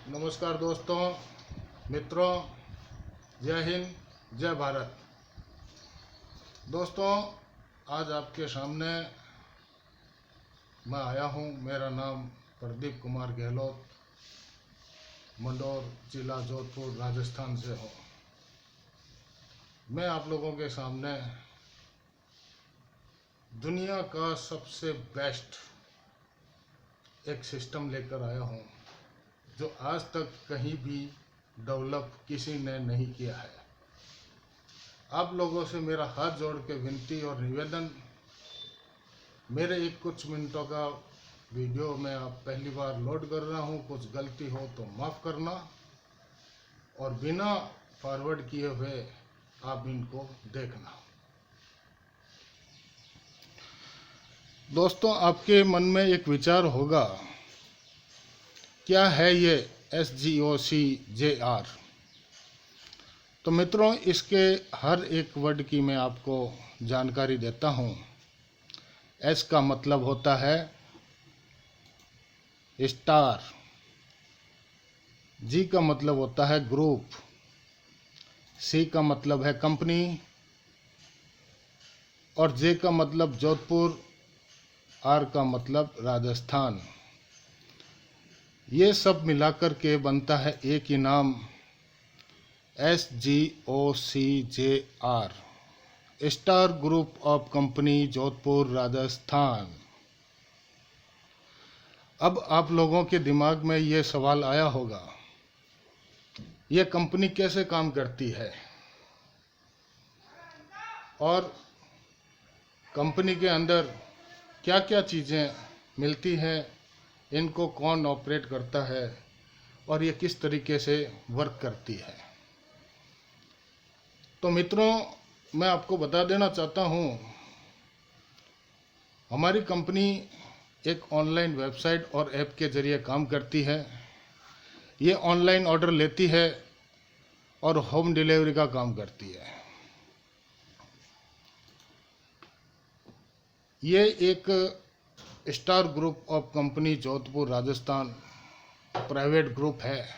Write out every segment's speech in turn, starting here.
नमस्कार दोस्तों, मित्रों, जय हिंद, जय भारत। दोस्तों, आज आपके सामने मैं आया हूं। मेरा नाम प्रदीप कुमार गहलोत, मंडौर जिला जोधपुर राजस्थान से हूं। मैं आप लोगों के सामने दुनिया का सबसे बेस्ट एक सिस्टम लेकर आया हूं जो आज तक कहीं भी डेवलप किसी ने नहीं किया है। आप लोगों से मेरा हाथ जोड़ के विनती और निवेदन, मेरे एक कुछ मिनटों का वीडियो में आप पहली बार लोड कर रहा हूं, कुछ गलती हो तो माफ़ करना और बिना फॉरवर्ड किए हुए आप इनको देखना। दोस्तों, आपके मन में एक विचार होगा, क्या है ये SGOCJR? तो मित्रों, इसके हर एक वर्ड की मैं आपको जानकारी देता हूँ। S का मतलब होता है स्टार, G का मतलब होता है ग्रुप, C का मतलब है कंपनी और J का मतलब जोधपुर, R का मतलब राजस्थान। ये सब मिलाकर के बनता है एक ही नाम, SGOCJR, star group of company Jodhpur Rajasthan. अब आप लोगों के दिमाग में ये सवाल आया होगा, ये कंपनी कैसे काम करती है और कंपनी के अंदर क्या क्या चीज़ें मिलती हैं, इनको कौन ऑपरेट करता है और ये किस तरीके से वर्क करती है। तो मित्रों, मैं आपको बता देना चाहता हूँ, हमारी कंपनी एक ऑनलाइन वेबसाइट और ऐप के ज़रिए काम करती है। ये ऑनलाइन ऑर्डर लेती है और होम डिलीवरी का काम करती है। ये एक star group of company Jodhpur Rajasthan private group है।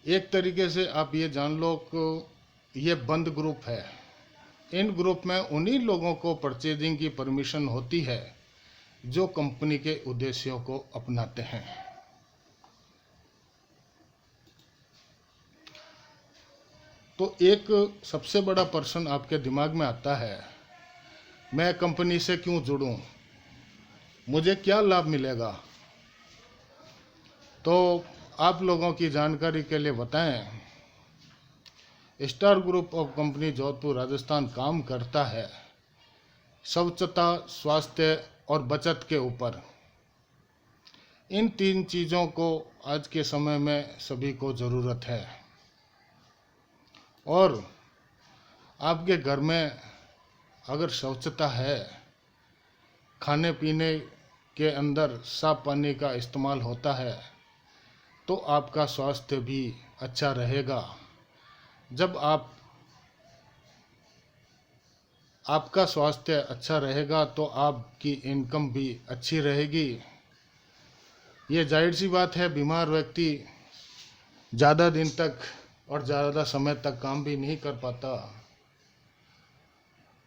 एक तरीके से आप ये जान लो कि ये बंद ग्रुप है। इन ग्रुप में उन्हीं लोगों को परचेजिंग की परमिशन होती है जो कंपनी के उद्देश्यों को अपनाते हैं। तो एक सबसे बड़ा प्रश्न आपके दिमाग में आता है, मैं कंपनी से क्यों जुड़ूं, मुझे क्या लाभ मिलेगा? तो आप लोगों की जानकारी के लिए बताएं, star group of company Jodhpur Rajasthan काम करता है स्वच्छता, स्वास्थ्य और बचत के ऊपर। इन तीन चीज़ों को आज के समय में सभी को ज़रूरत है। और आपके घर में अगर स्वच्छता है, खाने पीने के अंदर साफ पानी का इस्तेमाल होता है, तो आपका स्वास्थ्य भी अच्छा रहेगा। जब आपका स्वास्थ्य अच्छा रहेगा तो आपकी इनकम भी अच्छी रहेगी। ये जाहिर सी बात है, बीमार व्यक्ति ज़्यादा दिन तक और ज़्यादा समय तक काम भी नहीं कर पाता।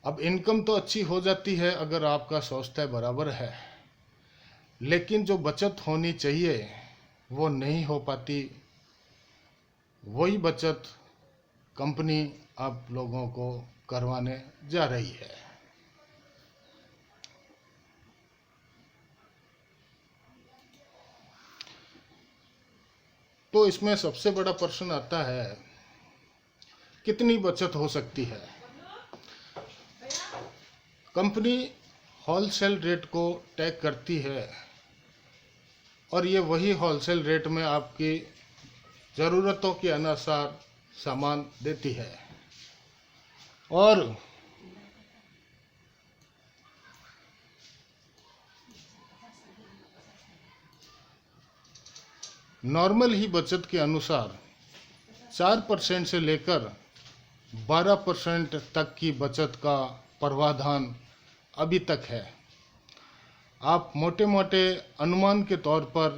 अब इनकम तो अच्छी हो जाती है अगर आपका स्वास्थ्य बराबर है, लेकिन जो बचत होनी चाहिए वो नहीं हो पाती। वही बचत कंपनी आप लोगों को करवाने जा रही है। तो इसमें सबसे बड़ा प्रश्न आता है, कितनी बचत हो सकती है? कंपनी होलसेल रेट को टैग करती है और ये वही होलसेल रेट में आपकी ज़रूरतों के अनुसार सामान देती है। और नॉर्मल ही बचत के अनुसार 4% से लेकर 12% तक की बचत का प्रावधान अभी तक है। आप मोटे मोटे अनुमान के तौर पर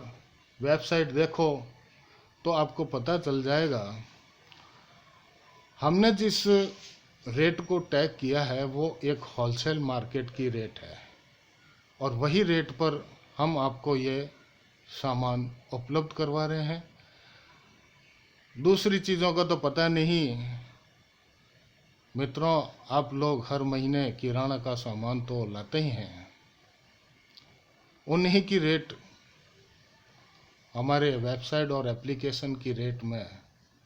वेबसाइट देखो तो आपको पता चल जाएगा। हमने जिस रेट को टैग किया है वो एक होलसेल मार्केट की रेट है, और वही रेट पर हम आपको ये सामान उपलब्ध करवा रहे हैं। दूसरी चीज़ों का तो पता नहीं। मित्रों, आप लोग हर महीने किराना का सामान तो लाते ही हैं, उन्हीं की रेट हमारे वेबसाइट और एप्लीकेशन की रेट में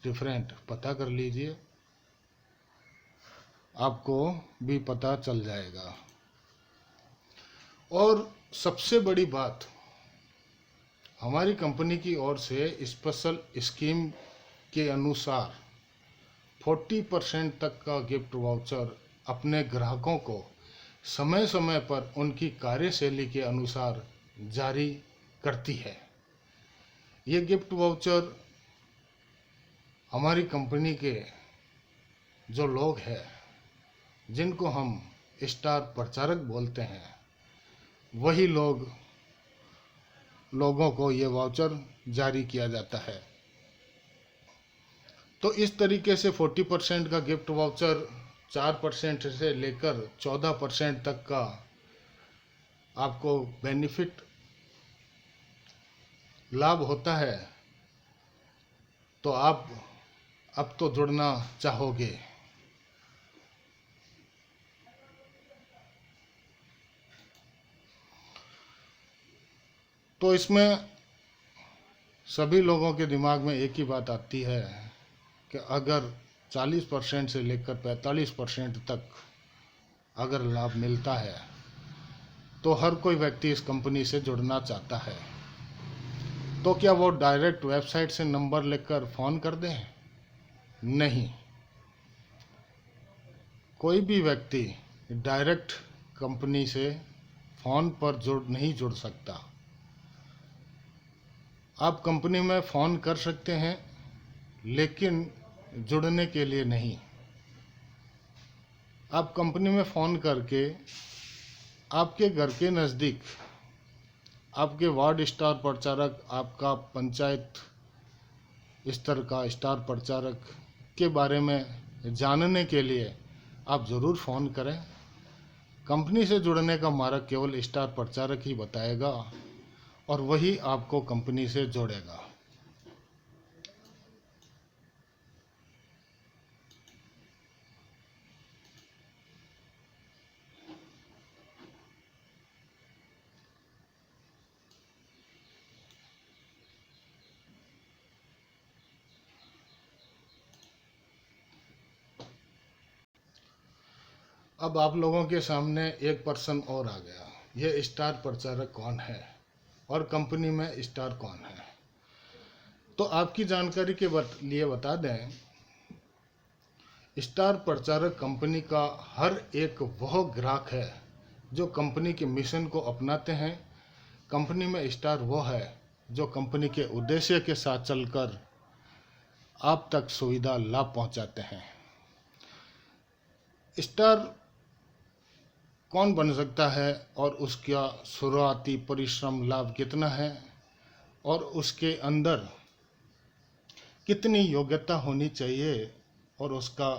डिफरेंट पता कर लीजिए, आपको भी पता चल जाएगा। और सबसे बड़ी बात, हमारी कंपनी की ओर से स्पेशल स्कीम के अनुसार 40% तक का गिफ्ट वाउचर अपने ग्राहकों को समय समय पर उनकी कार्यशैली के अनुसार जारी करती है। ये गिफ्ट वाउचर हमारी कंपनी के जो लोग हैं, जिनको हम स्टार प्रचारक बोलते हैं, वही लोगों को ये वाउचर जारी किया जाता है। तो इस तरीके से 40% का गिफ्ट वाउचर 4% से लेकर 14% तक का आपको बेनिफिट लाभ होता है। तो आप अब तो जुड़ना चाहोगे। तो इसमें सभी लोगों के दिमाग में एक ही बात आती है कि अगर 40% से लेकर 45% तक अगर लाभ मिलता है तो हर कोई व्यक्ति इस कंपनी से जुड़ना चाहता है। तो क्या वो डायरेक्ट वेबसाइट से नंबर लेकर फ़ोन कर दें? नहीं, कोई भी व्यक्ति डायरेक्ट कंपनी से फ़ोन पर नहीं जुड़ सकता। आप कंपनी में फ़ोन कर सकते हैं, लेकिन जुड़ने के लिए नहीं। आप कंपनी में फ़ोन करके आपके घर के नज़दीक आपके वार्ड स्टार प्रचारक, आपका पंचायत स्तर का स्टार प्रचारक के बारे में जानने के लिए आप ज़रूर फ़ोन करें। कंपनी से जुड़ने का मार्ग केवल स्टार प्रचारक ही बताएगा और वही आपको कंपनी से जोड़ेगा। अब आप लोगों के सामने एक पर्सन और आ गया। यह स्टार प्रचारक कौन है और कंपनी में स्टार कौन है? तो आपकी जानकारी के लिए बता दें, स्टार प्रचारक कंपनी का हर एक वह ग्राहक है जो कंपनी के मिशन को अपनाते हैं। कंपनी में स्टार वो है जो कंपनी के उद्देश्य के साथ चलकर आप तक सुविधा लाभ पहुंचाते हैं। स्टार कौन बन सकता है और उसका शुरुआती परिश्रम लाभ कितना है और उसके अंदर कितनी योग्यता होनी चाहिए और उसका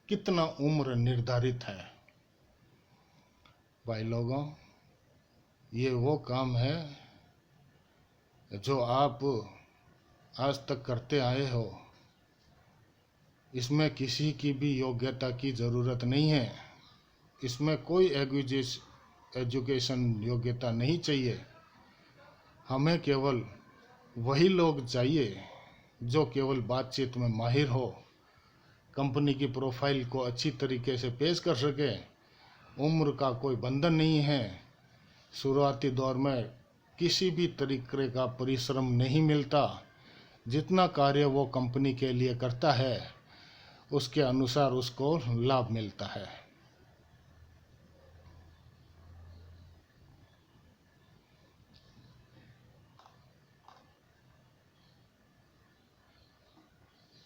कितना उम्र निर्धारित है। भाई लोगों, ये वो काम है जो आप आज तक करते आए हो। इसमें किसी की भी योग्यता की ज़रूरत नहीं है। इसमें कोई एजुकेशन योग्यता नहीं चाहिए। हमें केवल वही लोग चाहिए जो केवल बातचीत में माहिर हो, कंपनी की प्रोफाइल को अच्छी तरीके से पेश कर सके, उम्र का कोई बंधन नहीं है, शुरुआती दौर में किसी भी तरीके का परिश्रम नहीं मिलता, जितना कार्य वो कंपनी के लिए करता है उसके अनुसार उसको लाभ मिलता है।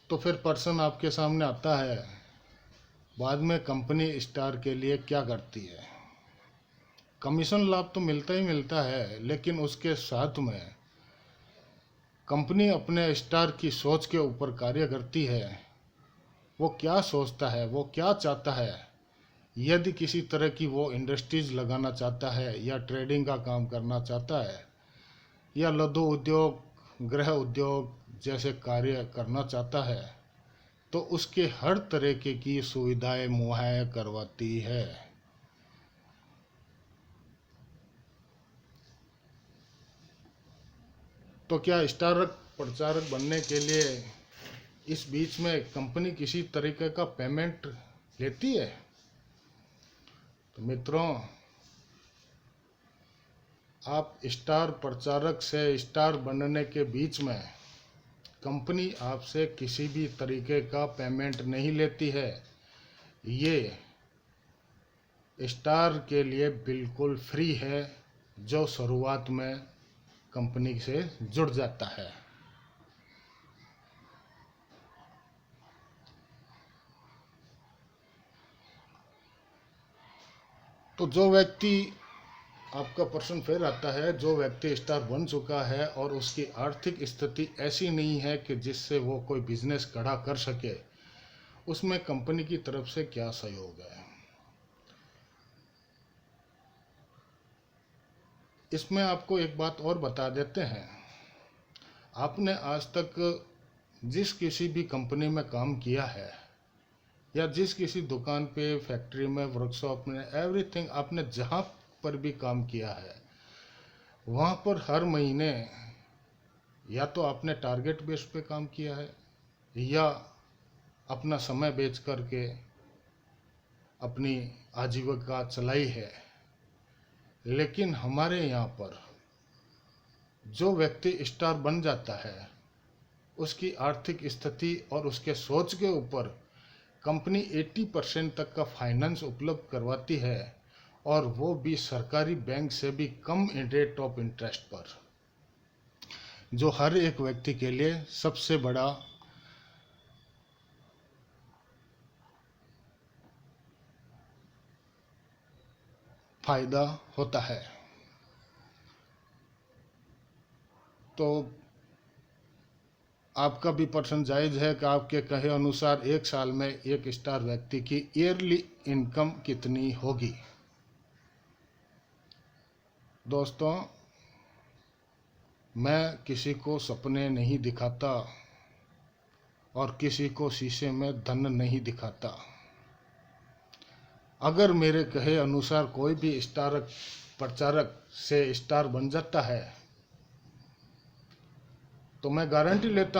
तो फिर पर्सन आपके सामने आता है, बाद में कंपनी स्टार के लिए क्या करती है? कमीशन लाभ तो मिलता ही मिलता है, लेकिन उसके साथ में कंपनी अपने स्टार की सोच के ऊपर कार्य करती है। वो क्या सोचता है, वो क्या चाहता है। यदि किसी तरह की वो इंडस्ट्रीज लगाना चाहता है या ट्रेडिंग का काम करना चाहता है या लघु उद्योग, गृह उद्योग जैसे कार्य करना चाहता है, तो उसके हर तरीके की सुविधाएं मुहैया करवाती है। तो क्या स्टार प्रचारक बनने के लिए इस बीच में कंपनी किसी तरीके का पेमेंट लेती है? तो मित्रों, आप स्टार प्रचारक से स्टार बनने के बीच में कंपनी आपसे किसी भी तरीके का पेमेंट नहीं लेती है। ये स्टार के लिए बिल्कुल फ्री है जो शुरुआत में कंपनी से जुड़ जाता है। तो जो व्यक्ति, आपका प्रश्न फिर आता है, जो व्यक्ति स्टार बन चुका है और उसकी आर्थिक स्थिति ऐसी नहीं है कि जिससे वो कोई बिजनेस खड़ा कर सके, उसमें कंपनी की तरफ से क्या सहयोग है? इसमें आपको एक बात और बता देते हैं। आपने आज तक जिस किसी भी कंपनी में काम किया है या जिस किसी दुकान पे, फैक्ट्री में, वर्कशॉप में, एवरीथिंग आपने जहाँ पर भी काम किया है, वहाँ पर हर महीने या तो आपने टारगेट बेस पे काम किया है या अपना समय बेच करके अपनी आजीविका चलाई है। लेकिन हमारे यहाँ पर जो व्यक्ति स्टार बन जाता है, उसकी आर्थिक स्थिति और उसके सोच के ऊपर कंपनी 80% तक का फाइनेंस उपलब्ध करवाती है, और वो भी सरकारी बैंक से भी कम रेट ऑफ इंटरेस्ट पर, जो हर एक व्यक्ति के लिए सबसे बड़ा फायदा होता है। तो आपका भी प्रश्न जायज़ है कि आपके कहे अनुसार एक साल में एक स्टार व्यक्ति की ईयरली इनकम कितनी होगी? दोस्तों, मैं किसी को सपने नहीं दिखाता और किसी को शीशे में धन नहीं दिखाता। अगर मेरे कहे अनुसार कोई भी स्टार प्रचारक से स्टार बन जाता है, तो मैं गारंटी लेता हूँ